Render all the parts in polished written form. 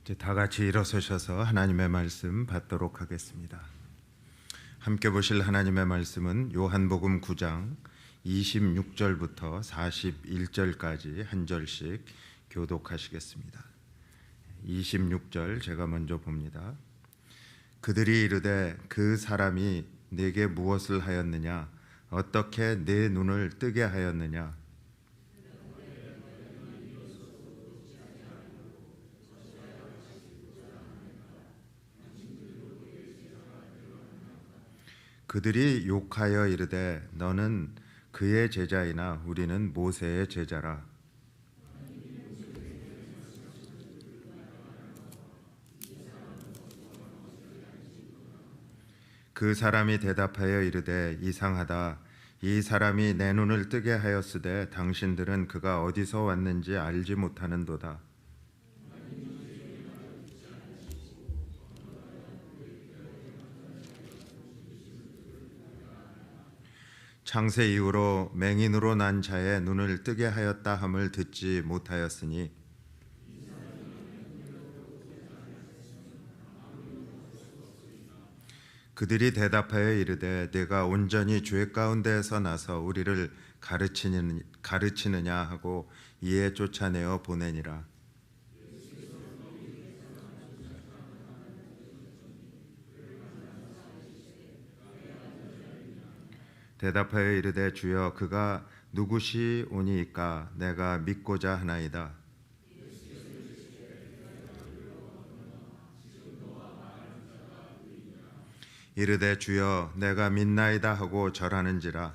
이제 다 같이 일어서셔서 하나님의 말씀 받도록 하겠습니다. 함께 보실 하나님의 말씀은 요한복음 9장 26절부터 41절까지 한 절씩 교독하시겠습니다. 26절 제가 먼저 봅니다. 그들이 이르되 그 사람이 내게 무엇을 하였느냐? 어떻게 내 눈을 뜨게 하였느냐? 그들이 욕하여 이르되 너는 그의 제자이나 우리는 모세의 제자라. 그 사람이 대답하여 이르되 이상하다. 이 사람이 내 눈을 뜨게 하였으되 당신들은 그가 어디서 왔는지 알지 못하는도다. 창세 이후로 맹인으로 난 자의 눈을 뜨게 하였다 함을 듣지 못하였으니 그들이 대답하여 이르되 내가 온전히 죄 가운데에서 나서 우리를 가르치느냐 하고 이에 쫓아내어 보내니라. 대답하여 이르되 주여 그가 누구시오니이까 내가 믿고자 하나이다. 이르되 주여 내가 믿나이다 하고 절하는지라.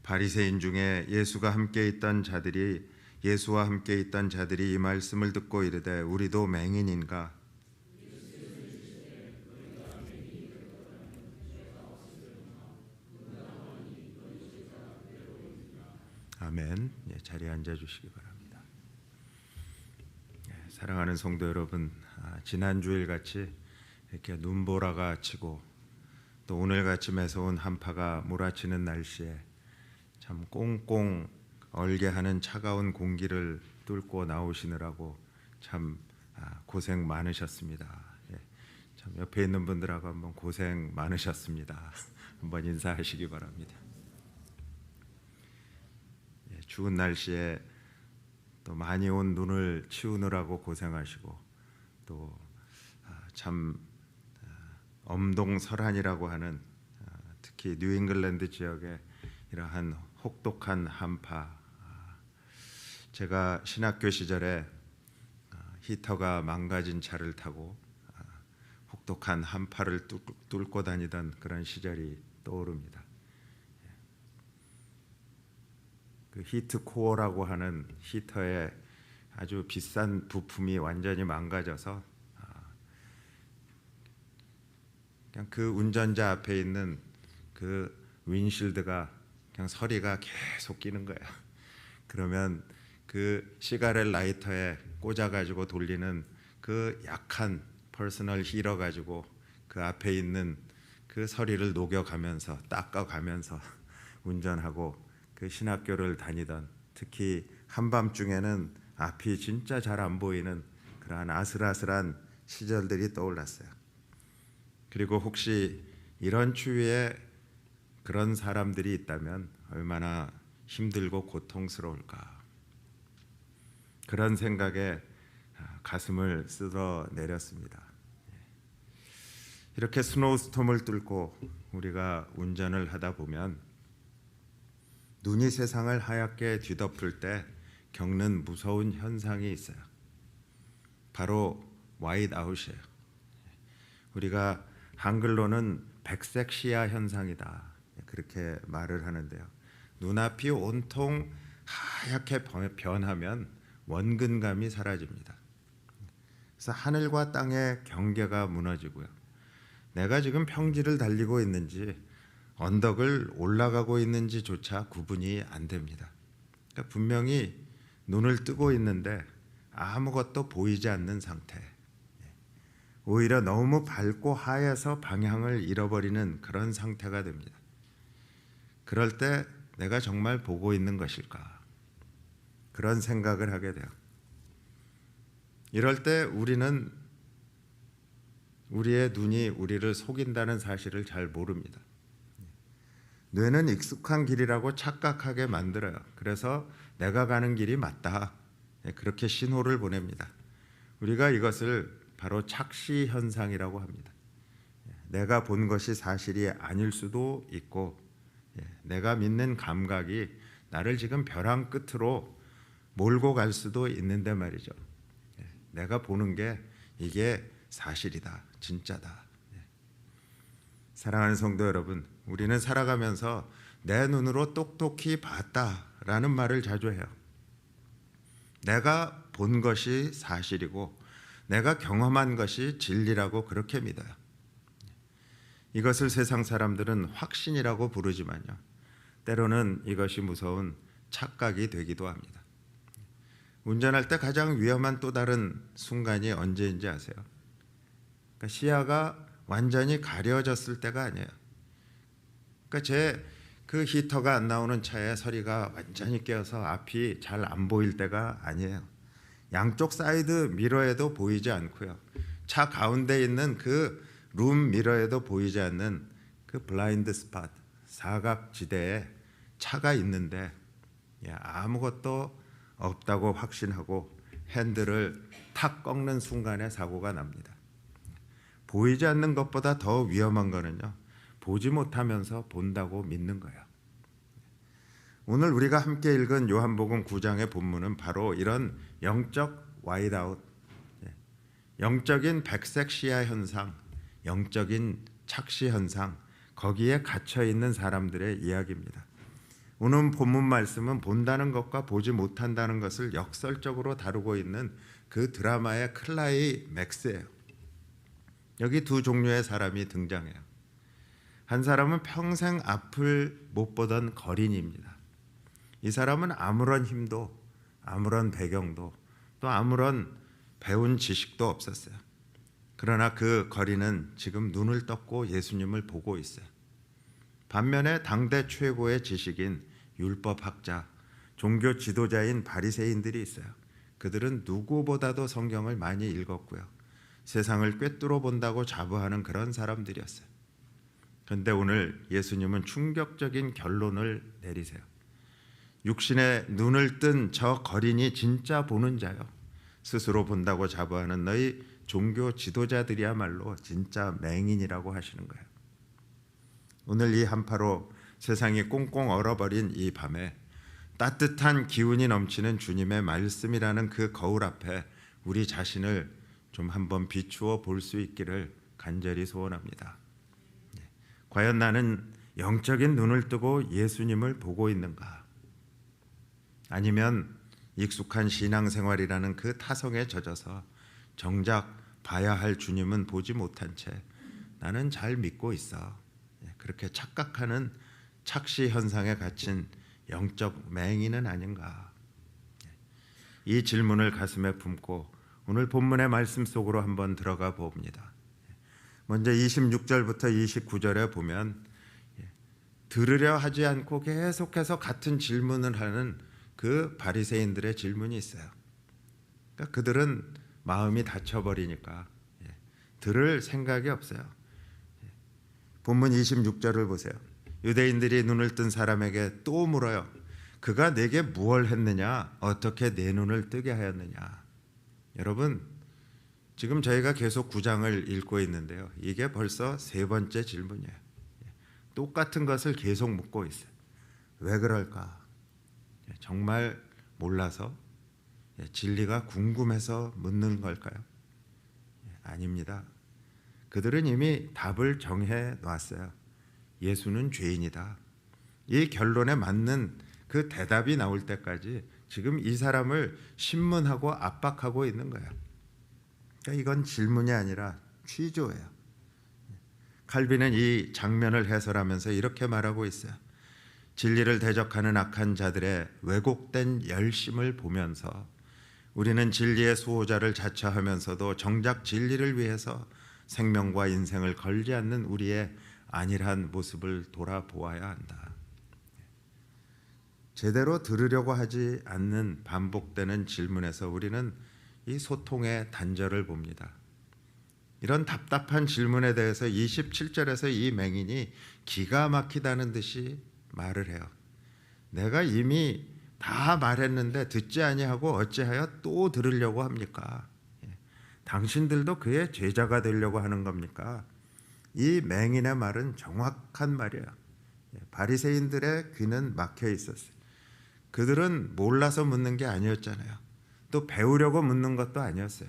바리새인 중에 예수와 함께 있던 자들이 이 말씀을 듣고 이르되 우리도 맹인인가? 아멘. 자리에 앉아 주시기 바랍니다. 사랑하는 성도 여러분, 지난 주일 같이 이렇게 눈보라가 치고 또 오늘 같이 매서운 한파가 몰아치는 날씨에 참 꽁꽁 얼게 하는 차가운 공기를 뚫고 나오시느라고 참 고생 많으셨습니다. 참 옆에 있는 분들하고 한번 고생 많으셨습니다. 한번 인사하시기 바랍니다. 추운 날씨에 또 많이 온 눈을 치우느라고 고생하시고 또 참 엄동설한이라고 하는 특히 뉴잉글랜드 지역에 이러한 혹독한 한파, 제가 신학교 시절에 히터가 망가진 차를 타고 혹독한 한파를 뚫고 다니던 그런 시절이 떠오릅니다. 그 히트 코어라고 하는 히터의 아주 비싼 부품이 완전히 망가져서 그냥 그 운전자 앞에 있는 그 윈실드가 그냥 서리가 계속 끼는 거예요. 그러면 그 시가렛 라이터에 꽂아가지고 돌리는 그 약한 퍼스널 힐러 가지고 그 앞에 있는 그 서리를 녹여가면서 닦아가면서 운전하고 그 신학교를 다니던, 특히 한밤중에는 앞이 진짜 잘 안 보이는 그러한 아슬아슬한 시절들이 떠올랐어요. 그리고 혹시 이런 추위에 그런 사람들이 있다면 얼마나 힘들고 고통스러울까, 그런 생각에 가슴을 쓸어내렸습니다. 이렇게 스노우스톰을 뚫고 우리가 운전을 하다 보면 눈이 세상을 하얗게 뒤덮을 때 겪는 무서운 현상이 있어요. 바로 화이트 아웃이에요. 우리가 한글로는 백색 시야 현상이다 그렇게 말을 하는데요. 눈앞이 온통 하얗게 변하면 원근감이 사라집니다. 그래서 하늘과 땅의 경계가 무너지고요. 내가 지금 평지를 달리고 있는지 언덕을 올라가고 있는지조차 구분이 안 됩니다. 그러니까 분명히 눈을 뜨고 있는데 아무것도 보이지 않는 상태. 오히려 너무 밝고 하얘서 방향을 잃어버리는 그런 상태가 됩니다. 그럴 때 내가 정말 보고 있는 것일까? 그런 생각을 하게 돼요. 이럴 때 우리는 우리의 눈이 우리를 속인다는 사실을 잘 모릅니다. 뇌는 익숙한 길이라고 착각하게 만들어요. 그래서 내가 가는 길이 맞다, 그렇게 신호를 보냅니다. 우리가 이것을 바로 착시 현상이라고 합니다. 내가 본 것이 사실이 아닐 수도 있고, 내가 믿는 감각이 나를 지금 벼랑 끝으로 몰고 갈 수도 있는데 말이죠. 내가 보는 게 이게 사실이다, 진짜다. 사랑하는 성도 여러분, 우리는 살아가면서 내 눈으로 똑똑히 봤다라는 말을 자주 해요. 내가 본 것이 사실이고 내가 경험한 것이 진리라고 그렇게 믿어요. 이것을 세상 사람들은 확신이라고 부르지만요, 때로는 이것이 무서운 착각이 되기도 합니다. 운전할 때 가장 위험한 또 다른 순간이 언제인지 아세요? 그러니까 시야가 완전히 가려졌을 때가 아니에요. 그러니까 제 그 히터가 안 나오는 차에 서리가 완전히 깨어서 앞이 잘 안 보일 때가 아니에요. 양쪽 사이드 미러에도 보이지 않고요, 차 가운데 있는 그 룸 미러에도 보이지 않는 그 블라인드 스팟, 사각지대에 차가 있는데 아무것도 없다고 확신하고 핸들을 탁 꺾는 순간에 사고가 납니다. 보이지 않는 것보다 더 위험한 거는요, 보지 못하면서 본다고 믿는 거예요. 오늘 우리가 함께 읽은 요한복음 9장의 본문은 바로 이런 영적 와이드아웃, 영적인 백색 시야 현상, 영적인 착시 현상, 거기에 갇혀 있는 사람들의 이야기입니다. 오늘 본문 말씀은 본다는 것과 보지 못한다는 것을 역설적으로 다루고 있는 그 드라마의 클라이맥스예요. 여기 두 종류의 사람이 등장해요. 한 사람은 평생 앞을 못 보던 거린이입니다. 이 사람은 아무런 힘도, 아무런 배경도, 또 아무런 배운 지식도 없었어요. 그러나 그 거린은 지금 눈을 떴고 예수님을 보고 있어요. 반면에 당대 최고의 지식인 율법학자, 종교 지도자인 바리새인들이 있어요. 그들은 누구보다도 성경을 많이 읽었고요, 세상을 꿰뚫어 본다고 자부하는 그런 사람들이었어요. 그런데 오늘 예수님은 충격적인 결론을 내리세요. 육신의 눈을 뜬 저 거린이 진짜 보는 자요, 스스로 본다고 자부하는 너희 종교 지도자들이야말로 진짜 맹인이라고 하시는 거예요. 오늘 이 한파로 세상이 꽁꽁 얼어버린 이 밤에 따뜻한 기운이 넘치는 주님의 말씀이라는 그 거울 앞에 우리 자신을 좀 한번 비추어 볼 수 있기를 간절히 소원합니다. 과연 나는 영적인 눈을 뜨고 예수님을 보고 있는가? 아니면 익숙한 신앙생활이라는 그 타성에 젖어서 정작 봐야 할 주님은 보지 못한 채 나는 잘 믿고 있어, 그렇게 착각하는 착시 현상에 갇힌 영적 맹인은 아닌가? 이 질문을 가슴에 품고 오늘 본문의 말씀 속으로 한번 들어가 봅니다. 먼저 26절부터 29절에 보면 들으려 하지 않고 계속해서 같은 질문을 하는 그 바리새인들의 질문이 있어요. 그러니까 그들은 마음이 닫혀버리니까 들을 생각이 없어요. 본문 26절을 보세요. 유대인들이 눈을 뜬 사람에게 또 물어요. 그가 내게 무엇을 했느냐? 어떻게 내 눈을 뜨게 하였느냐? 여러분, 지금 저희가 계속 9장을 읽고 있는데요, 이게 벌써 세 번째 질문이에요. 똑같은 것을 계속 묻고 있어요. 왜 그럴까? 정말 몰라서? 진리가 궁금해서 묻는 걸까요? 아닙니다. 그들은 이미 답을 정해 놨어요. 예수는 죄인이다. 이 결론에 맞는 그 대답이 나올 때까지 지금 이 사람을 신문하고 압박하고 있는 거예요. 그러니까 이건 질문이 아니라 취조예요. 칼빈은 이 장면을 해설하면서 이렇게 말하고 있어요. 진리를 대적하는 악한 자들의 왜곡된 열심을 보면서 우리는 진리의 수호자를 자처하면서도 정작 진리를 위해서 생명과 인생을 걸지 않는 우리의 안일한 모습을 돌아보아야 한다. 제대로 들으려고 하지 않는 반복되는 질문에서 우리는 이 소통의 단절을 봅니다. 이런 답답한 질문에 대해서 27절에서 이 맹인이 기가 막히다는 듯이 말을 해요. 내가 이미 다 말했는데 듣지 아니하고 어찌하여 또 들으려고 합니까? 당신들도 그의 제자가 되려고 하는 겁니까? 이 맹인의 말은 정확한 말이에요. 바리새인들의 귀는 막혀 있었어요. 그들은 몰라서 묻는 게 아니었잖아요. 또 배우려고 묻는 것도 아니었어요.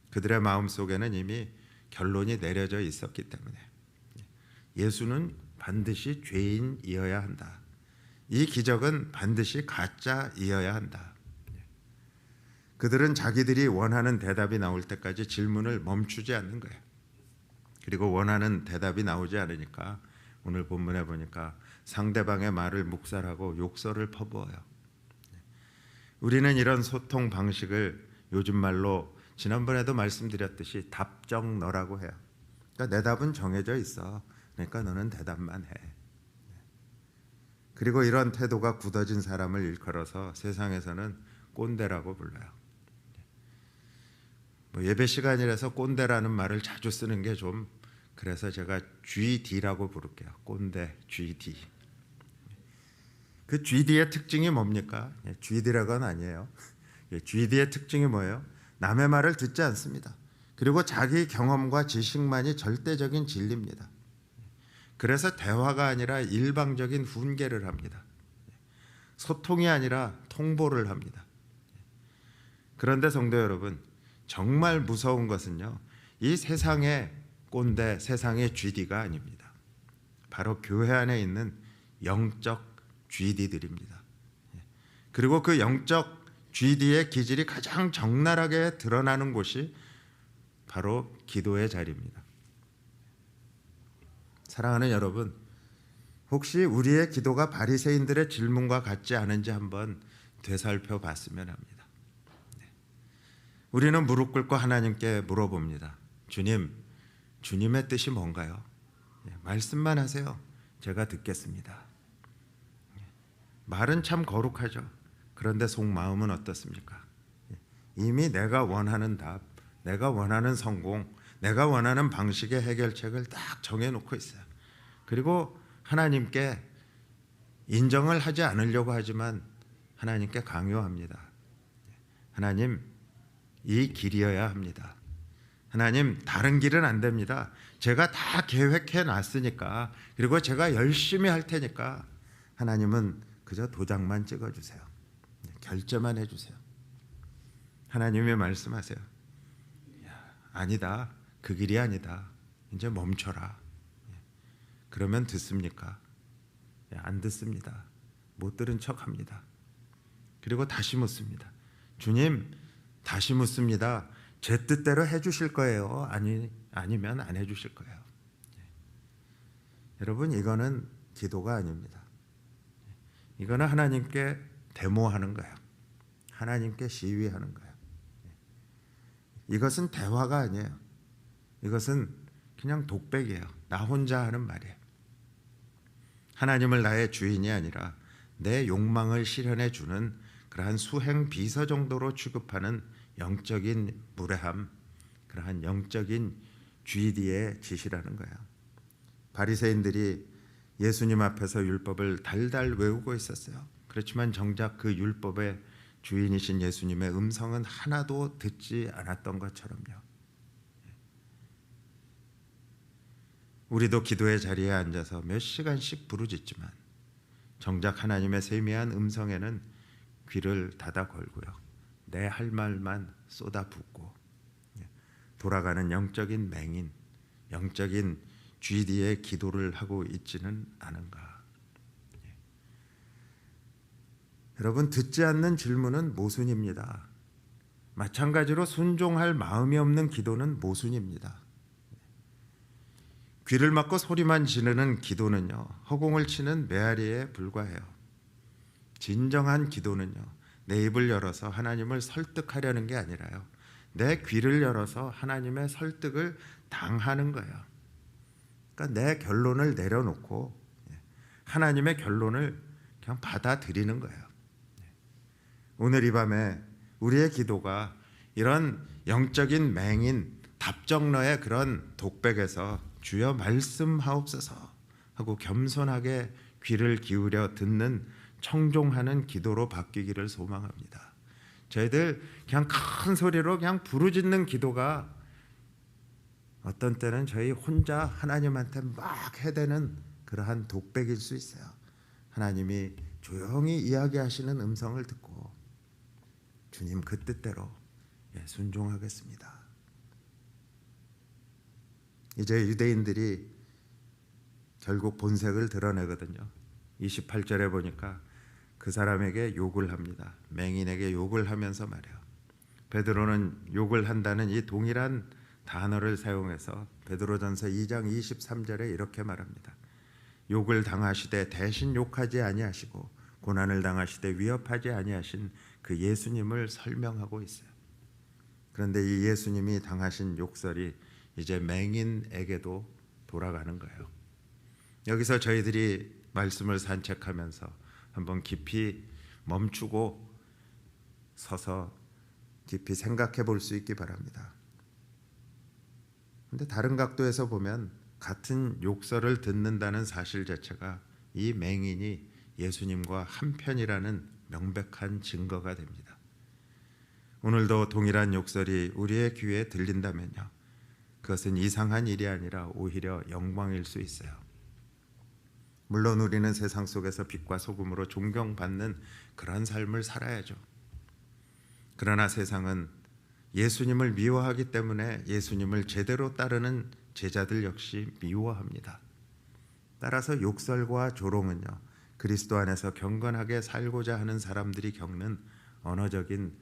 그들의 마음속에는 이미 결론이 내려져 있었기 때문에 예수는 반드시 죄인이어야 한다. 이 기적은 반드시 가짜이어야 한다. 그들은 자기들이 원하는 대답이 나올 때까지 질문을 멈추지 않는 거예요. 그리고 원하는 대답이 나오지 않으니까 오늘 본문에 보니까 상대방의 말을 묵살하고 욕설을 퍼부어요. 우리는 이런 소통 방식을 요즘 말로 지난번에도 말씀드렸듯이 답정너라고 해요. 그러니까 내 답은 정해져 있어. 그러니까 너는 대답만 해. 그리고 이런 태도가 굳어진 사람을 일컬어서 세상에서는 꼰대라고 불러요. 예배 시간이라서 꼰대라는 말을 자주 쓰는 게 좀 그래서 제가 GD라고 부를게요. 꼰대 GD. 그 GD의 특징이 뭡니까? GD라고는 아니에요. GD의 특징이 뭐예요? 남의 말을 듣지 않습니다. 그리고 자기 경험과 지식만이 절대적인 진리입니다. 그래서 대화가 아니라 일방적인 훈계를 합니다. 소통이 아니라 통보를 합니다. 그런데 성도 여러분, 정말 무서운 것은요, 이 세상의 꼰대, 세상의 GD가 아닙니다. 바로 교회 안에 있는 영적 GD들입니다. 그리고 그 영적 GD의 기질이 가장 적나라하게 드러나는 곳이 바로 기도의 자리입니다. 사랑하는 여러분, 혹시 우리의 기도가 바리새인들의 질문과 같지 않은지 한번 되살펴 봤으면 합니다. 우리는 무릎 꿇고 하나님께 물어봅니다. 주님, 주님의 뜻이 뭔가요? 말씀만 하세요. 제가 듣겠습니다. 말은 참 거룩하죠. 그런데 속마음은 어떻습니까? 이미 내가 원하는 답, 내가 원하는 성공, 내가 원하는 방식의 해결책을 딱 정해놓고 있어요. 그리고 하나님께 인정을 하지 않으려고 하지만 하나님께 강요합니다. 하나님, 이 길이어야 합니다. 하나님, 다른 길은 안 됩니다. 제가 다 계획해 놨으니까, 그리고 제가 열심히 할 테니까 하나님은 그저 도장만 찍어주세요. 결제만 해주세요. 하나님이 말씀하세요. 아니다. 그 길이 아니다. 이제 멈춰라. 그러면 듣습니까? 안 듣습니다. 못 들은 척합니다. 그리고 다시 묻습니다. 주님, 다시 묻습니다. 제 뜻대로 해주실 거예요? 아니면 안 해주실 거예요? 여러분, 이거는 기도가 아닙니다. 이거는 하나님께 데모하는 거예요. 하나님께 시위하는 거예요. 이것은 대화가 아니에요. 이것은 그냥 독백이에요. 나 혼자 하는 말이에요. 하나님을 나의 주인이 아니라 내 욕망을 실현해 주는 그러한 수행 비서 정도로 취급하는 영적인 무례함, 그러한 영적인 GD의 짓이라는 거예요. 바리새인들이 예수님 앞에서 율법을 달달 외우고 있었어요. 그렇지만 정작 그 율법의 주인이신 예수님의 음성은 하나도 듣지 않았던 것처럼요. 우리도 기도의 자리에 앉아서 몇 시간씩 부르짖지만 정작 하나님의 세미한 음성에는 귀를 닫아 걸고요. 내 할 말만 쏟아붓고 돌아가는 영적인 맹인, 영적인 GD의 기도를 하고 있지는 않은가. 여러분, 듣지 않는 질문은 모순입니다. 마찬가지로 순종할 마음이 없는 기도는 모순입니다. 귀를 막고 소리만 지르는 기도는요, 허공을 치는 메아리에 불과해요. 진정한 기도는요, 내 입을 열어서 하나님을 설득하려는 게 아니라요, 내 귀를 열어서 하나님의 설득을 당하는 거예요. 그러니까 내 결론을 내려놓고 하나님의 결론을 그냥 받아들이는 거예요. 오늘 이 밤에 우리의 기도가 이런 영적인 맹인 답정너의 그런 독백에서 주여 말씀하옵소서 하고 겸손하게 귀를 기울여 듣는 청종하는 기도로 바뀌기를 소망합니다. 저희들 그냥 큰 소리로 그냥 부르짖는 기도가 어떤 때는 저희 혼자 하나님한테 막 해대는 그러한 독백일 수 있어요. 하나님이 조용히 이야기하시는 음성을 듣고 주님 그 뜻대로 순종하겠습니다. 이제 유대인들이 결국 본색을 드러내거든요. 28절에 보니까 그 사람에게 욕을 합니다. 맹인에게 욕을 하면서 말해요. 베드로는 욕을 한다는 이 동일한 단어를 사용해서 베드로전서 2장 23절에 이렇게 말합니다. 욕을 당하시되 대신 욕하지 아니하시고 고난을 당하시되 위협하지 아니하신 그 예수님을 설명하고 있어요. 그런데 이 예수님이 당하신 욕설이 이제 맹인에게도 돌아가는 거예요. 여기서 저희들이 말씀을 산책하면서 한번 깊이 멈추고 서서 깊이 생각해 볼 수 있기 바랍니다. 그런데 다른 각도에서 보면 같은 욕설을 듣는다는 사실 자체가 이 맹인이 예수님과 한편이라는 명백한 증거가 됩니다. 오늘도 동일한 욕설이 우리의 귀에 들린다면요, 그것은 이상한 일이 아니라 오히려 영광일 수 있어요. 물론 우리는 세상 속에서 빛과 소금으로 존경받는 그런 삶을 살아야죠. 그러나 세상은 예수님을 미워하기 때문에 예수님을 제대로 따르는 제자들 역시 미워합니다. 따라서 욕설과 조롱은요, 그리스도 안에서 경건하게 살고자 하는 사람들이 겪는 언어적인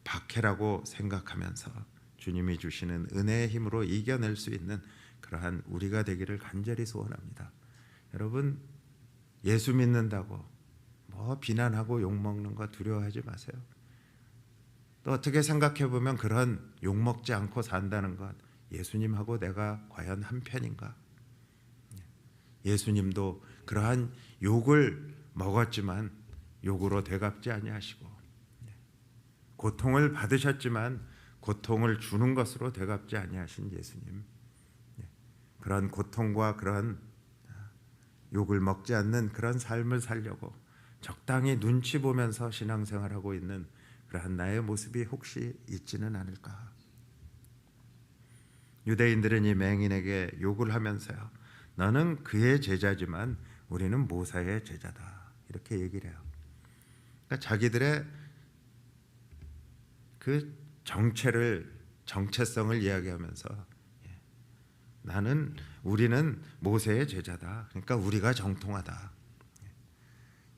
박해라고 생각하면서 주님이 주시는 은혜의 힘으로 이겨낼 수 있는 그러한 우리가 되기를 간절히 소원합니다. 여러분, 예수 믿는다고 뭐 비난하고 욕먹는 거 두려워하지 마세요. 또 어떻게 생각해 보면 그런 욕먹지 않고 산다는 것, 예수님하고 내가 과연 한편인가? 예수님도 그러한 욕을 먹었지만 욕으로 되갚지 아니하시고, 고통을 받으셨지만 고통을 주는 것으로 되갚지 아니하신 예수님, 그런 고통과 그런 욕을 먹지 않는 그런 삶을 살려고 적당히 눈치 보면서 신앙생활하고 있는 그러한 나의 모습이 혹시 있지는 않을까? 유대인들은 이 맹인에게 욕을 하면서요, 너는 그의 제자지만 우리는 모세의 제자다, 이렇게 얘기를 해요. 그러니까 자기들의 그 정체성을 이야기하면서 우리는 모세의 제자다, 그러니까 우리가 정통하다,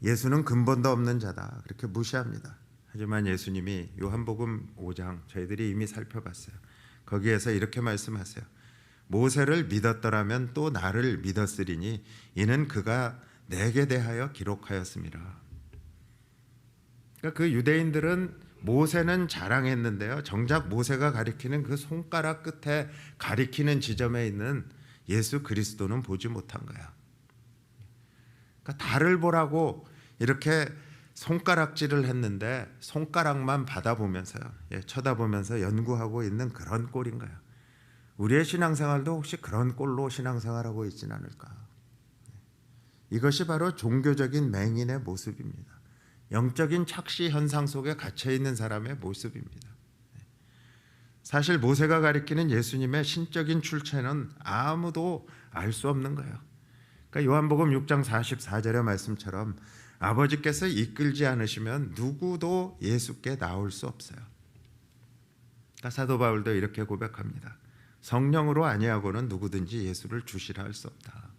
예수는 근본도 없는 자다, 그렇게 무시합니다. 하지만 예수님이 요한복음 5장 저희들이 이미 살펴봤어요. 거기에서 이렇게 말씀하세요. 모세를 믿었더라면 또 나를 믿었으리니 이는 그가 내게 대하여 기록하였습니다. 그러니까 그 유대인들은 모세는 자랑했는데요, 정작 모세가 가리키는 그 손가락 끝에 가리키는 지점에 있는 예수 그리스도는 보지 못한 거야. 그러니까 달을 보라고 이렇게 손가락질을 했는데 손가락만 받아보면서요, 쳐다보면서 연구하고 있는 그런 꼴인 거예요. 우리의 신앙생활도 혹시 그런 꼴로 신앙생활하고 있지는 않을까? 이것이 바로 종교적인 맹인의 모습입니다. 영적인 착시 현상 속에 갇혀 있는 사람의 모습입니다. 사실 모세가 가리키는 예수님의 신적인 출처는 아무도 알 수 없는 거예요. 그러니까 요한복음 6장 44절의 말씀처럼 아버지께서 이끌지 않으시면 누구도 예수께 나올 수 없어요. 그러니까 사도 바울도 이렇게 고백합니다. 성령으로 아니하고는 누구든지 예수를 주시라 할 수 없다.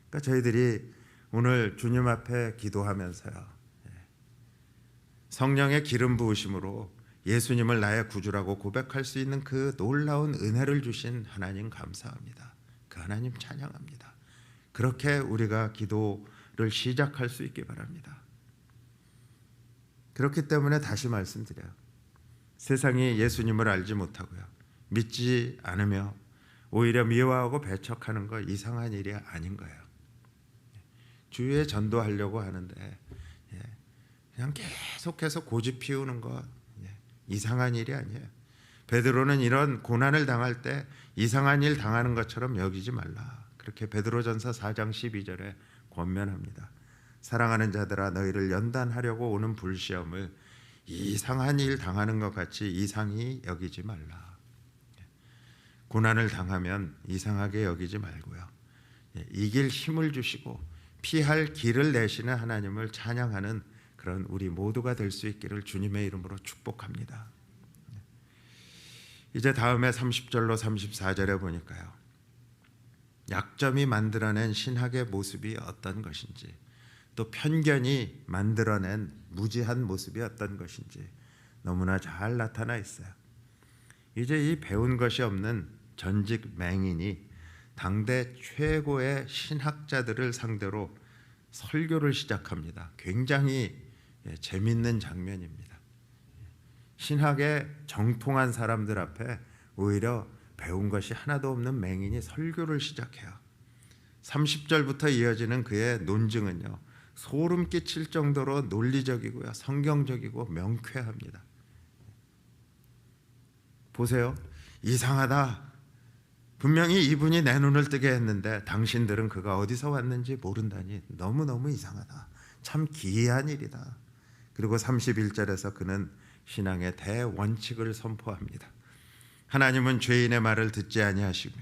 그러니까 저희들이 오늘 주님 앞에 기도하면서요, 성령의 기름 부으심으로 예수님을 나의 구주라고 고백할 수 있는 그 놀라운 은혜를 주신 하나님 감사합니다. 그 하나님 찬양합니다. 그렇게 우리가 기도를 시작할 수 있기 바랍니다. 그렇기 때문에 다시 말씀드려요. 세상이 예수님을 알지 못하고요, 믿지 않으며 오히려 미워하고 배척하는 거 이상한 일이 아닌 거예요. 주위에 전도하려고 하는데 그냥 계속해서 고집 피우는 거 이상한 일이 아니에요. 베드로는 이런 고난을 당할 때 이상한 일 당하는 것처럼 여기지 말라, 그렇게 베드로전서 4장 12절에 권면합니다. 사랑하는 자들아, 너희를 연단하려고 오는 불시험을 이상한 일 당하는 것 같이 이상히 여기지 말라. 고난을 당하면 이상하게 여기지 말고요, 이길 힘을 주시고 피할 길을 내시는 하나님을 찬양하는 그런 우리 모두가 될 수 있기를 주님의 이름으로 축복합니다. 이제 다음에 30절로 34절에 보니까요, 약점이 만들어낸 신학의 모습이 어떤 것인지, 또 편견이 만들어낸 무지한 모습이 어떤 것인지 너무나 잘 나타나 있어요. 이제 이 배운 것이 없는 전직 맹인이 당대 최고의 신학자들을 상대로 설교를 시작합니다. 굉장히 재밌는 장면입니다. 신학에 정통한 사람들 앞에 오히려 배운 것이 하나도 없는 맹인이 설교를 시작해요. 30절부터 이어지는 그의 논증은요, 소름 끼칠 정도로 논리적이고요, 성경적이고 명쾌합니다. 보세요. 이상하다. 분명히 이분이 내 눈을 뜨게 했는데 당신들은 그가 어디서 왔는지 모른다니 너무너무 이상하다. 참 기이한 일이다. 그리고 31절에서 그는 신앙의 대원칙을 선포합니다. 하나님은 죄인의 말을 듣지 아니하시며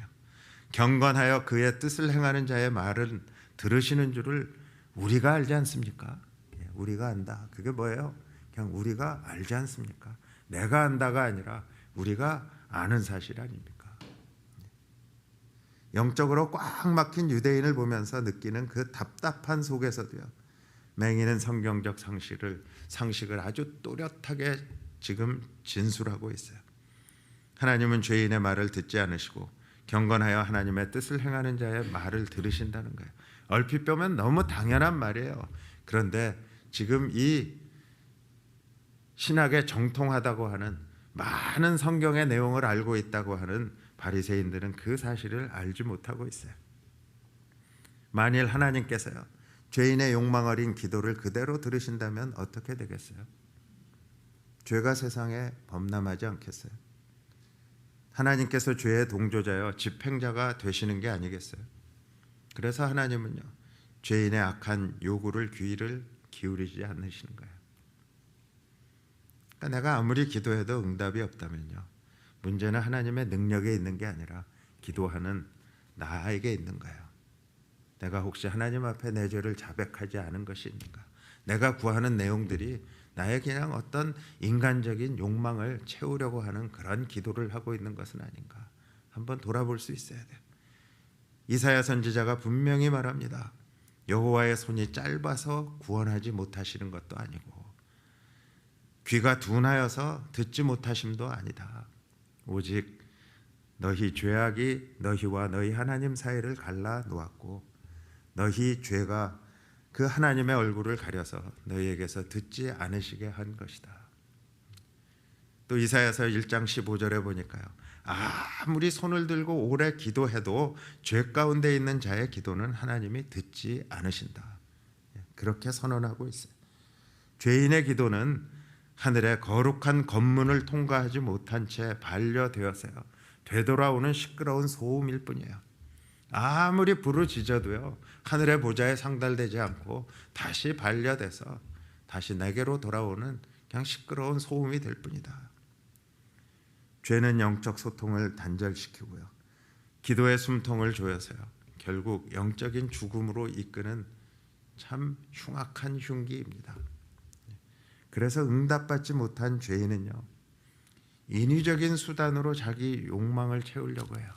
경건하여 그의 뜻을 행하는 자의 말을 들으시는 줄을 우리가 알지 않습니까? 우리가 안다. 그게 뭐예요? 그냥 우리가 알지 않습니까? 내가 안다가 아니라 우리가 아는 사실 아닙니까? 영적으로 꽉 막힌 유대인을 보면서 느끼는 그 답답한 속에서도요, 맹인은 성경적 상식을 아주 또렷하게 지금 진술하고 있어요. 하나님은 죄인의 말을 듣지 않으시고 경건하여 하나님의 뜻을 행하는 자의 말을 들으신다는 거예요. 얼핏 보면 너무 당연한 말이에요. 그런데 지금 이 신학에 정통하다고 하는, 많은 성경의 내용을 알고 있다고 하는 바리새인들은 그 사실을 알지 못하고 있어요. 만일 하나님께서요, 죄인의 욕망 어린 기도를 그대로 들으신다면 어떻게 되겠어요? 죄가 세상에 범람하지 않겠어요? 하나님께서 죄의 동조자여 집행자가 되시는 게 아니겠어요? 그래서 하나님은요, 죄인의 악한 요구를 귀를 기울이지 않으시는 거예요. 그러니까 내가 아무리 기도해도 응답이 없다면요, 문제는 하나님의 능력에 있는 게 아니라 기도하는 나에게 있는 거예요. 내가 혹시 하나님 앞에 내 죄를 자백하지 않은 것이 있는가? 내가 구하는 내용들이 나의 그냥 어떤 인간적인 욕망을 채우려고 하는 그런 기도를 하고 있는 것은 아닌가? 한번 돌아볼 수 있어야 돼요. 이사야 선지자가 분명히 말합니다. 여호와의 손이 짧아서 구원하지 못하시는 것도 아니고 귀가 둔하여서 듣지 못하심도 아니다. 오직 너희 죄악이 너희와 너희 하나님 사이를 갈라 놓았고 너희 죄가 그 하나님의 얼굴을 가려서 너희에게서 듣지 않으시게 한 것이다. 또 이사야서 1장 15절에 보니까요, 아무리 손을 들고 오래 기도해도 죄 가운데 있는 자의 기도는 하나님이 듣지 않으신다. 그렇게 선언하고 있어요. 죄인의 기도는 하늘의 거룩한 검문을 통과하지 못한 채 반려되어서요, 되돌아오는 시끄러운 소음일 뿐이에요. 아무리 부르짖어도요, 하늘의 보좌에 상달되지 않고 다시 반려돼서 다시 내게로 돌아오는 그냥 시끄러운 소음이 될 뿐이다. 죄는 영적 소통을 단절시키고요, 기도의 숨통을 조여서요, 결국 영적인 죽음으로 이끄는 참 흉악한 흉기입니다. 그래서 응답받지 못한 죄인은요, 인위적인 수단으로 자기 욕망을 채우려고 해요.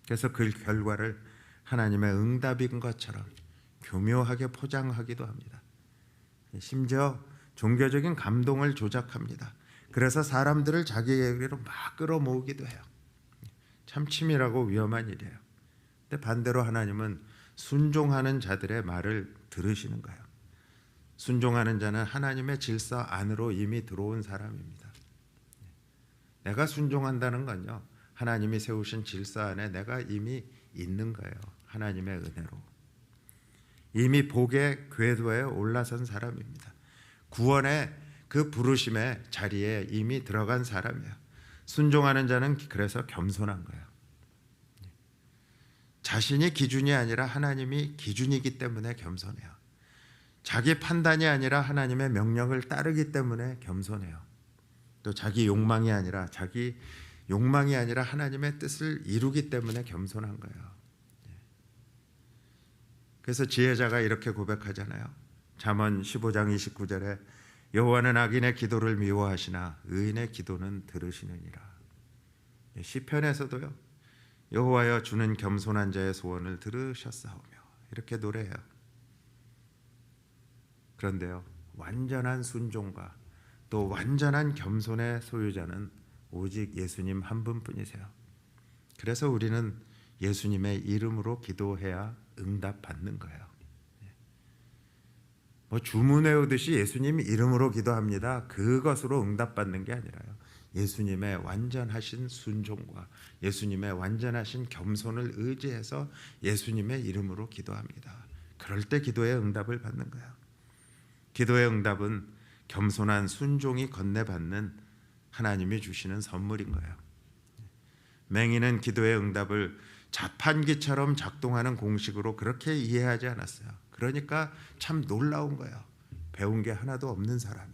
그래서 그 결과를 하나님의 응답인 것처럼 교묘하게 포장하기도 합니다. 심지어 종교적인 감동을 조작합니다. 그래서 사람들을 자기에게로 막 끌어모으기도 해요. 참 치밀하고 위험한 일이에요. 근데 반대로 하나님은 순종하는 자들의 말을 들으시는 거예요. 순종하는 자는 하나님의 질서 안으로 이미 들어온 사람입니다. 내가 순종한다는 건요, 하나님이 세우신 질서 안에 내가 이미 있는 거예요. 하나님의 은혜로 이미 복의 궤도에 올라선 사람입니다. 구원의 그 부르심의 자리에 이미 들어간 사람이에요. 순종하는 자는 그래서 겸손한 거예요. 자신이 기준이 아니라 하나님이 기준이기 때문에 겸손해요. 자기 판단이 아니라 하나님의 명령을 따르기 때문에 겸손해요. 또 자기 욕망이 아니라 하나님의 뜻을 이루기 때문에 겸손한 거예요. 그래서 지혜자가 이렇게 고백하잖아요. 잠언 15장 29절에 여호와는 악인의 기도를 미워하시나 의인의 기도는 들으시느니라. 시편에서도요, 여호와여 주는 겸손한 자의 소원을 들으셨사오며 이렇게 노래해요. 그런데요, 완전한 순종과 또 완전한 겸손의 소유자는 오직 예수님 한 분뿐이세요. 그래서 우리는 예수님의 이름으로 기도해야 응답받는 거예요. 뭐 주문 외우듯이 예수님 이름으로 기도합니다. 그것으로 응답받는 게 아니라요, 예수님의 완전하신 순종과 예수님의 완전하신 겸손을 의지해서 예수님의 이름으로 기도합니다. 그럴 때 기도의 응답을 받는 거예요. 기도의 응답은 겸손한 순종이 건네받는 하나님이 주시는 선물인 거예요. 맹인은 기도의 응답을 자판기처럼 작동하는 공식으로 그렇게 이해하지 않았어요. 그러니까 참 놀라운 거예요. 배운 게 하나도 없는 사람이.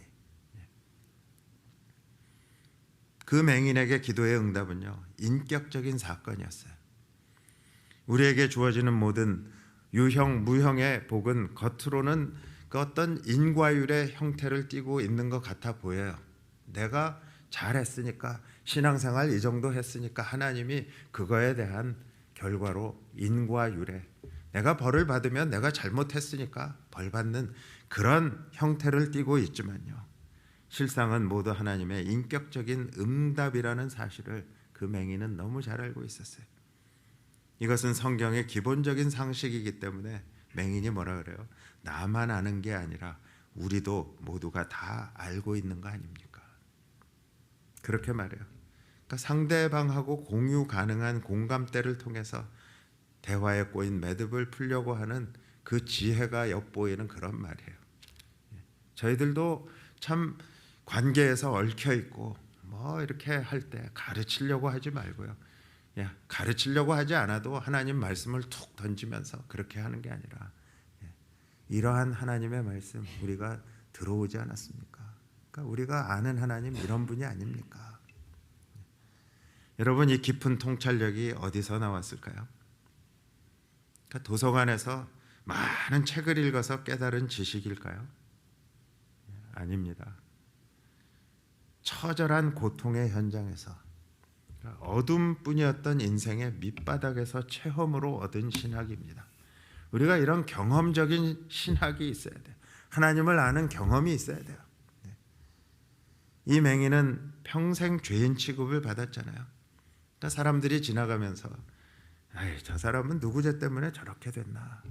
그 맹인에게 기도의 응답은요, 인격적인 사건이었어요. 우리에게 주어지는 모든 유형, 무형의 복은 겉으로는 그 어떤 인과율의 형태를 띠고 있는 것 같아 보여요. 내가 잘했으니까, 신앙생활 이 정도 했으니까 하나님이 그거에 대한 결과로 인과율에, 내가 벌을 받으면 내가 잘못했으니까 벌 받는 그런 형태를 띠고 있지만요, 실상은 모두 하나님의 인격적인 응답이라는 사실을 그 맹인은 너무 잘 알고 있었어요. 이것은 성경의 기본적인 상식이기 때문에 맹인이 뭐라 그래요? 나만 아는 게 아니라 우리도 모두가 다 알고 있는 거 아닙니까? 그렇게 말해요. 그러니까 상대방하고 공유 가능한 공감대를 통해서 대화에 꼬인 매듭을 풀려고 하는 그 지혜가 엿보이는 그런 말이에요. 저희들도 참 관계에서 얽혀 있고 뭐 이렇게 할 때 가르치려고 하지 말고요, 가르치려고 하지 않아도 하나님 말씀을 툭 던지면서 그렇게 하는 게 아니라, 이러한 하나님의 말씀 우리가 들어오지 않았습니까? 그러니까 우리가 아는 하나님 이런 분이 아닙니까? 여러분, 이 깊은 통찰력이 어디서 나왔을까요? 그러니까 도서관에서 많은 책을 읽어서 깨달은 지식일까요? 아닙니다. 처절한 고통의 현장에서, 어둠뿐이었던 인생의 밑바닥에서 체험으로 얻은 신학입니다. 우리가 이런 경험적인 신학이 있어야 돼요. 하나님을 아는 경험이 있어야 돼요. 이 맹인은 평생 죄인 취급을 받았잖아요. 그러니까 사람들이 지나가면서 저 사람은 누구 죄 때문에 저렇게 됐나,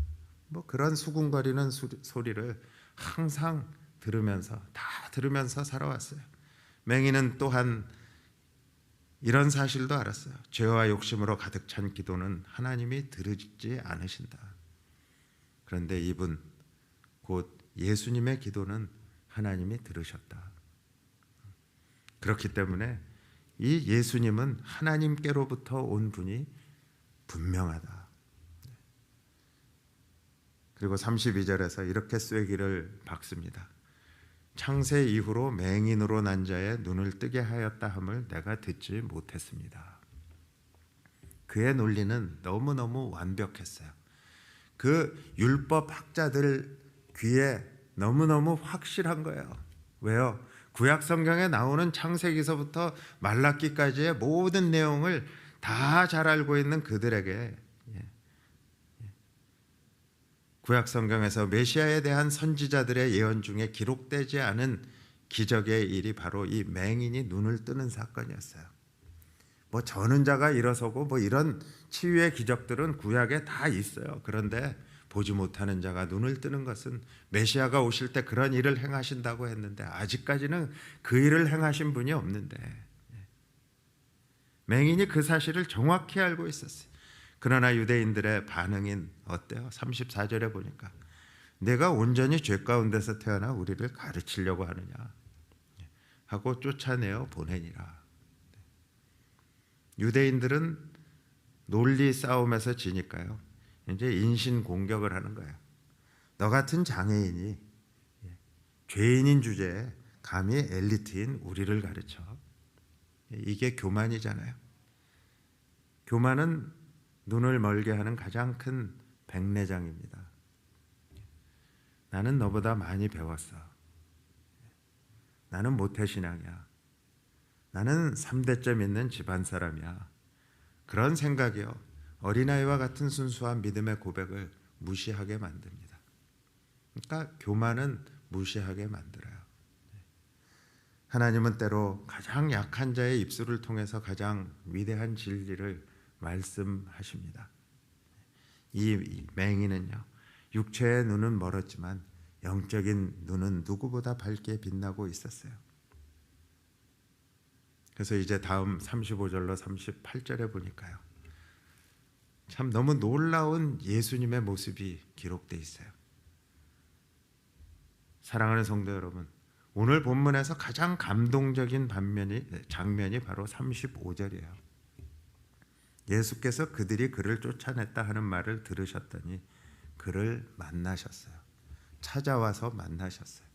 뭐 그런 수군거리는 소리를 항상 들으면서 살아왔어요. 맹인은 또한 이런 사실도 알았어요. 죄와 욕심으로 가득 찬 기도는 하나님이 들으지 않으신다. 그런데 이분, 곧 예수님의 기도는 하나님이 들으셨다. 그렇기 때문에 이 예수님은 하나님께로부터 온 분이 분명하다. 그리고 32절에서 이렇게 쐐기를 박습니다. 창세 이후로 맹인으로 난 자의 눈을 뜨게 하였다 함을 내가 듣지 못했습니다. 그의 논리는 너무너무 완벽했어요. 그 율법 학자들 귀에 너무너무 확실한 거예요. 왜요? 구약 성경에 나오는 창세기서부터 말라기까지의 모든 내용을 다 잘 알고 있는 그들에게 구약 성경에서 메시아에 대한 선지자들의 예언 중에 기록되지 않은 기적의 일이 바로 이 맹인이 눈을 뜨는 사건이었어요. 뭐 저는 자가 일어서고 뭐 이런 치유의 기적들은 구약에 다 있어요. 그런데 보지 못하는 자가 눈을 뜨는 것은 메시아가 오실 때 그런 일을 행하신다고 했는데 아직까지는 그 일을 행하신 분이 없는데, 맹인이 그 사실을 정확히 알고 있었어요. 그러나 유대인들의 반응은 어때요? 34절에 보니까 내가 온전히 죄 가운데서 태어나 우리를 가르치려고 하느냐 하고 쫓아내어 보내니라. 유대인들은 논리 싸움에서 지니까요, 이제 인신 공격을 하는 거예요. 너 같은 장애인이 죄인인 주제에 감히 엘리트인 우리를 가르쳐. 이게 교만이잖아요. 교만은 눈을 멀게 하는 가장 큰 백내장입니다. 나는 너보다 많이 배웠어. 나는 모태신앙이야. 나는 3대째 있는 집안 사람이야. 그런 생각이요, 어린아이와 같은 순수한 믿음의 고백을 무시하게 만듭니다. 그러니까 교만은 무시하게 만들어요. 하나님은 때로 가장 약한 자의 입술을 통해서 가장 위대한 진리를 말씀하십니다. 이 맹인은요, 육체의 눈은 멀었지만 영적인 눈은 누구보다 밝게 빛나고 있었어요. 그래서 이제 다음 35절로 38절에 보니까요, 참 너무 놀라운 예수님의 모습이 기록되어 있어요. 사랑하는 성도 여러분, 오늘 본문에서 가장 감동적인 장면이 바로 35절이에요. 예수께서 그들이 그를 쫓아냈다 하는 말을 들으셨더니 그를 만나셨어요. 찾아와서 만나셨어요.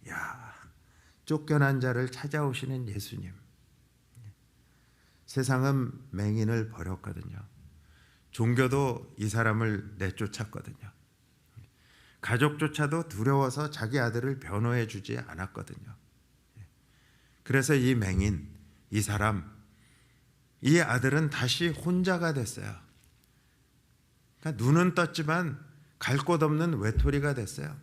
야, 쫓겨난 자를 찾아오시는 예수님. 세상은 맹인을 버렸거든요. 종교도 이 사람을 내쫓았거든요. 가족조차도 두려워서 자기 아들을 변호해 주지 않았거든요. 그래서 이 맹인, 이 사람, 이 아들은 다시 혼자가 됐어요. 그러니까 눈은 떴지만 갈 곳 없는 외톨이가 됐어요.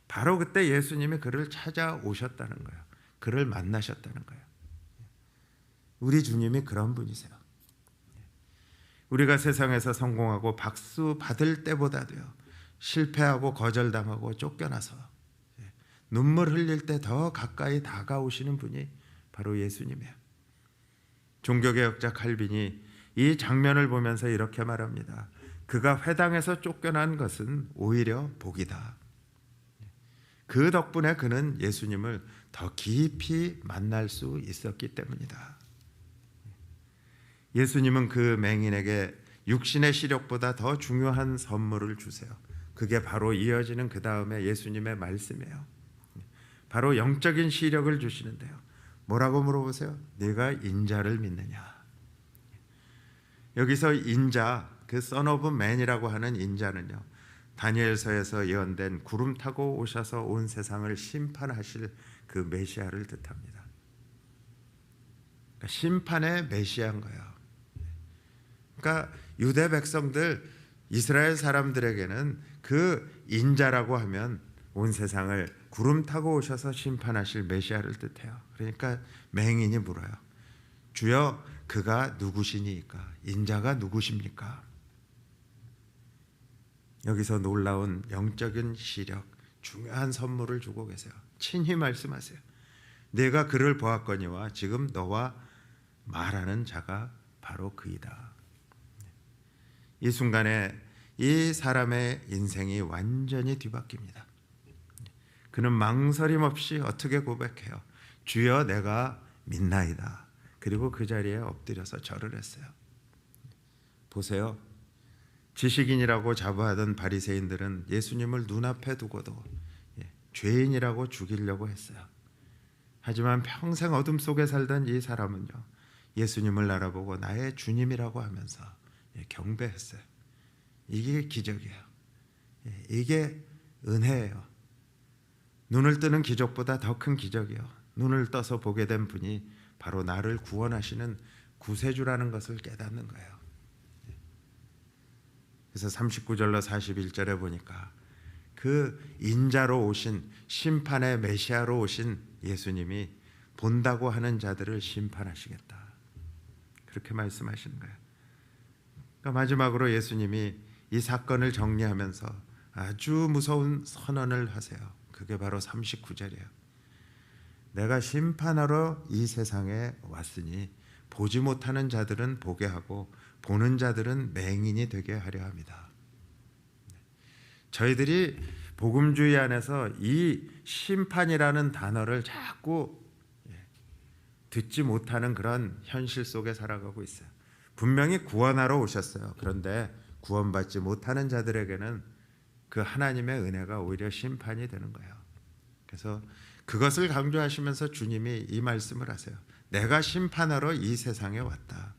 바로 그때 예수님이 그를 찾아오셨다는 거예요. 그를 만나셨다는 거예요. 우리 주님이 그런 분이세요. 우리가 세상에서 성공하고 박수 받을 때보다도요, 실패하고 거절당하고 쫓겨나서 눈물 흘릴 때 더 가까이 다가오시는 분이 바로 예수님이에요. 종교개혁자 칼빈이 이 장면을 보면서 이렇게 말합니다. 그가 회당에서 쫓겨난 것은 오히려 복이다. 그 덕분에 그는 예수님을 더 깊이 만날 수 있었기 때문이다. 예수님은 그 맹인에게 육신의 시력보다 더 중요한 선물을 주세요. 그게 바로 이어지는 그 다음에 예수님의 말씀이에요. 바로 영적인 시력을 주시는데요. 뭐라고 물어보세요? 네가 인자를 믿느냐? 여기서 인자, 그 Son of Man이라고 하는 인자는요, 다니엘서에서 예언된 구름 타고 오셔서 온 세상을 심판하실 그 메시아를 뜻합니다. 그러니까 심판의 메시아인 거예요. 그러니까 유대 백성들, 이스라엘 사람들에게는 그 인자라고 하면 온 세상을 구름 타고 오셔서 심판하실 메시아를 뜻해요. 그러니까 맹인이 물어요. 주여, 그가 누구시니까? 인자가 누구십니까? 여기서 놀라운 영적인 시력, 중요한 선물을 주고 계세요. 친히 말씀하세요. 내가 그를 보았거니와 지금 너와 말하는 자가 바로 그이다. 이 순간에 이 사람의 인생이 완전히 뒤바뀝니다. 그는 망설임 없이 어떻게 고백해요? 주여, 내가 믿나이다. 그리고 그 자리에 엎드려서 절을 했어요. 보세요. 지식인이라고 자부하던 바리새인들은 예수님을 눈앞에 두고도 죄인이라고 죽이려고 했어요. 하지만 평생 어둠 속에 살던 이 사람은요, 예수님을 알아보고 나의 주님이라고 하면서 경배했어요. 이게 기적이에요. 이게 은혜예요. 눈을 뜨는 기적보다 더 큰 기적이요, 눈을 떠서 보게 된 분이 바로 나를 구원하시는 구세주라는 것을 깨닫는 거예요. 그래서 39절로 41절에 보니까 그 인자로 오신, 심판의 메시아로 오신 예수님이 본다고 하는 자들을 심판하시겠다, 그렇게 말씀하시는 거예요. 그러니까 마지막으로 예수님이 이 사건을 정리하면서 아주 무서운 선언을 하세요. 그게 바로 39절이에요. 내가 심판하러 이 세상에 왔으니 보지 못하는 자들은 보게 하고 보는 자들은 맹인이 되게 하려 합니다. 저희들이 복음주의 안에서 이 심판이라는 단어를 자꾸 듣지 못하는 그런 현실 속에 살아가고 있어요. 분명히 구원하러 오셨어요. 그런데 구원받지 못하는 자들에게는 그 하나님의 은혜가 오히려 심판이 되는 거예요. 그래서 그것을 강조하시면서 주님이 이 말씀을 하세요. 내가 심판하러 이 세상에 왔다.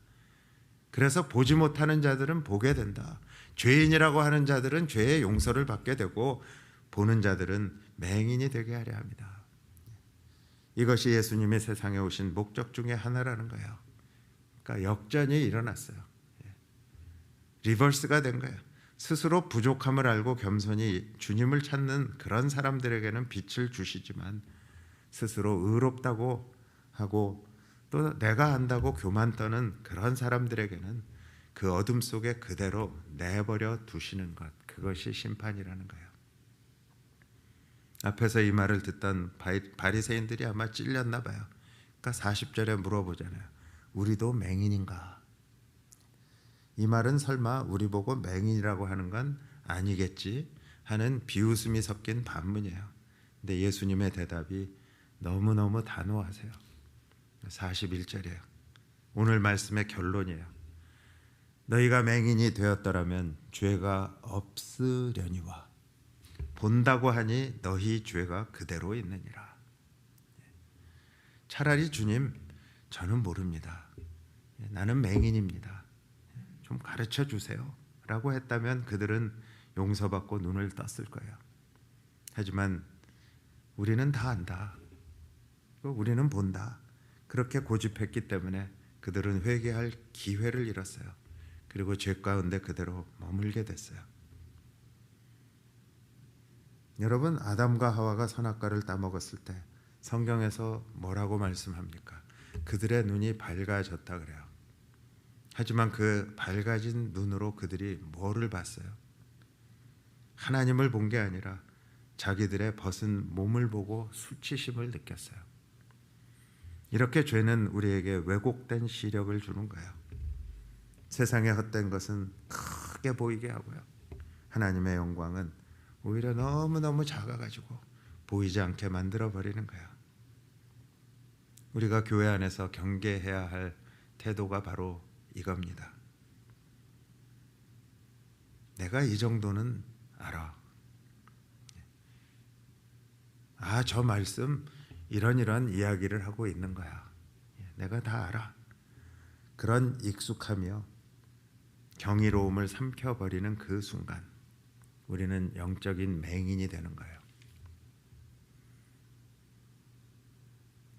그래서 보지 못하는 자들은 보게 된다. 죄인이라고 하는 자들은 죄의 용서를 받게 되고 보는 자들은 맹인이 되게 하려 합니다. 이것이 예수님이 세상에 오신 목적 중에 하나라는 거예요. 그러니까 역전이 일어났어요. 리버스가 된 거예요. 스스로 부족함을 알고 겸손히 주님을 찾는 그런 사람들에게는 빛을 주시지만 스스로 의롭다고 하고 또 내가 안다고 교만 떠는 그런 사람들에게는 그 어둠 속에 그대로 내버려 두시는 것, 그것이 심판이라는 거예요. 앞에서 이 말을 듣던 바리새인들이 아마 찔렸나 봐요. 그러니까 40절에 물어보잖아요. 우리도 맹인인가? 이 말은 설마 우리 보고 맹인이라고 하는 건 아니겠지 하는 비웃음이 섞인 반문이에요. 근데 예수님의 대답이 너무너무 단호하세요. 41절이에요. 오늘 말씀의 결론이에요. 너희가 맹인이 되었더라면 죄가 없으려니와 본다고 하니 너희 죄가 그대로 있느니라. 차라리 주님, 저는 모릅니다. 나는 맹인입니다. 좀 가르쳐 주세요 라고 했다면 그들은 용서받고 눈을 떴을 거예요. 하지만 우리는 다 안다. 우리는 본다. 그렇게 고집했기 때문에 그들은 회개할 기회를 잃었어요. 그리고 죄 가운데 그대로 머물게 됐어요. 여러분, 아담과 하와가 선악과를 따먹었을 때 성경에서 뭐라고 말씀합니까? 그들의 눈이 밝아졌다 그래요. 하지만 그 밝아진 눈으로 그들이 뭐를 봤어요? 하나님을 본 게 아니라 자기들의 벗은 몸을 보고 수치심을 느꼈어요. 이렇게 죄는 우리에게 왜곡된 시력을 주는 거예요. 세상의 헛된 것은 크게 보이게 하고요. 하나님의 영광은 오히려 너무너무 작아가지고 보이지 않게 만들어버리는 거예요. 우리가 교회 안에서 경계해야 할 태도가 바로 이겁니다. 내가 이 정도는 알아. 저 말씀 이런 이야기를 하고 있는 거야. 내가 다 알아. 그런 익숙하며 경이로움을 삼켜버리는 그 순간 우리는 영적인 맹인이 되는 거예요.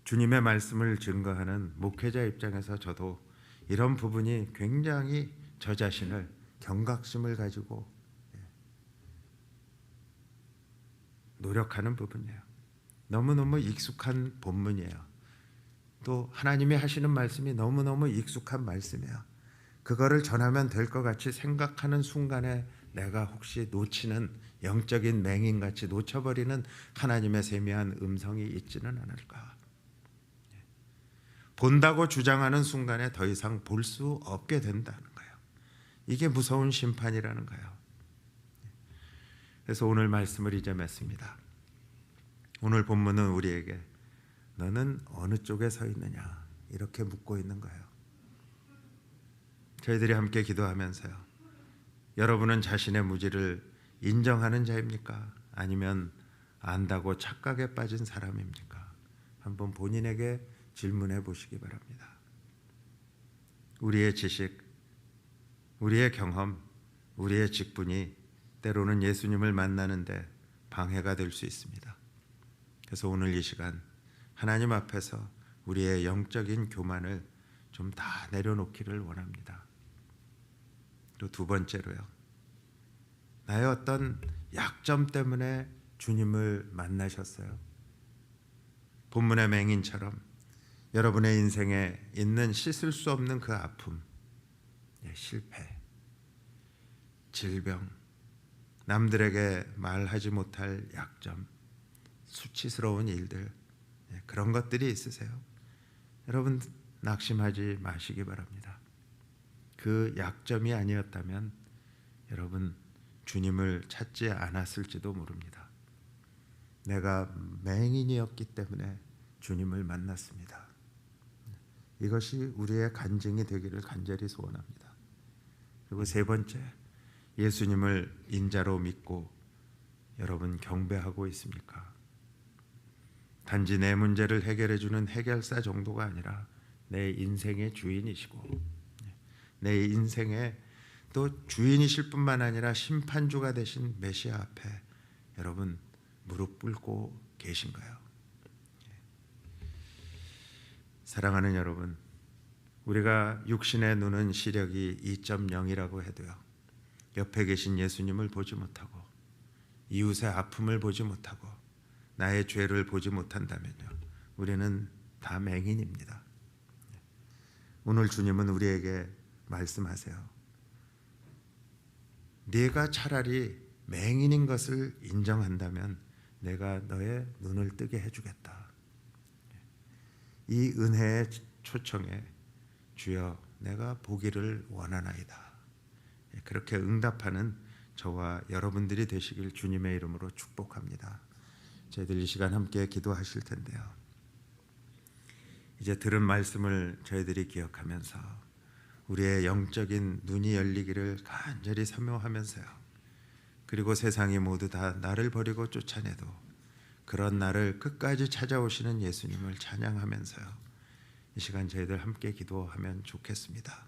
주님의 말씀을 증거하는 목회자 입장에서 저도 이런 부분이 굉장히 저 자신을 경각심을 가지고 노력하는 부분이에요. 너무너무 익숙한 본문이에요. 또 하나님이 하시는 말씀이 너무너무 익숙한 말씀이에요. 그거를 전하면 될 것 같이 생각하는 순간에 내가 혹시 놓치는 영적인 맹인같이 놓쳐버리는 하나님의 세미한 음성이 있지는 않을까. 본다고 주장하는 순간에 더 이상 볼 수 없게 된다는 거예요. 이게 무서운 심판이라는 거예요. 그래서 오늘 말씀을 이제 맺습니다. 오늘 본문은 우리에게 너는 어느 쪽에 서 있느냐 이렇게 묻고 있는 거예요. 저희들이 함께 기도하면서요. 여러분은 자신의 무지를 인정하는 자입니까? 아니면 안다고 착각에 빠진 사람입니까? 한번 본인에게 질문해 보시기 바랍니다. 우리의 지식, 우리의 경험, 우리의 직분이 때로는 예수님을 만나는데 방해가 될 수 있습니다. 그래서 오늘 이 시간 하나님 앞에서 우리의 영적인 교만을 좀 다 내려놓기를 원합니다. 또 두 번째로요. 나의 어떤 약점 때문에 주님을 만나셨어요. 본문의 맹인처럼 여러분의 인생에 있는 씻을 수 없는 그 아픔, 실패, 질병, 남들에게 말하지 못할 약점, 수치스러운 일들, 그런 것들이 있으세요. 여러분 낙심하지 마시기 바랍니다. 그 약점이 아니었다면 여러분 주님을 찾지 않았을지도 모릅니다. 내가 맹인이었기 때문에 주님을 만났습니다. 이것이 우리의 간증이 되기를 간절히 소원합니다. 그리고 세 번째, 예수님을 인자로 믿고 여러분 경배하고 있습니까? 단지 내 문제를 해결해 주는 해결사 정도가 아니라 내 인생의 주인이시고 내 인생의 또 주인이실 뿐만 아니라 심판주가 되신 메시아 앞에 여러분 무릎 꿇고 계신가요? 사랑하는 여러분, 우리가 육신의 눈은 시력이 2.0이라고 해도요, 옆에 계신 예수님을 보지 못하고 이웃의 아픔을 보지 못하고 나의 죄를 보지 못한다면요, 우리는 다 맹인입니다. 오늘 주님은 우리에게 말씀하세요. 네가 차라리 맹인인 것을 인정한다면 내가 너의 눈을 뜨게 해주겠다. 이 은혜의 초청에 주여 내가 보기를 원하나이다, 그렇게 응답하는 저와 여러분들이 되시길 주님의 이름으로 축복합니다. 저희들 이 시간 함께 기도하실 텐데요, 이제 들은 말씀을 저희들이 기억하면서 우리의 영적인 눈이 열리기를 간절히 사모하면서요, 그리고 세상이 모두 다 나를 버리고 쫓아내도 그런 나를 끝까지 찾아오시는 예수님을 찬양하면서요, 이 시간 저희들 함께 기도하면 좋겠습니다.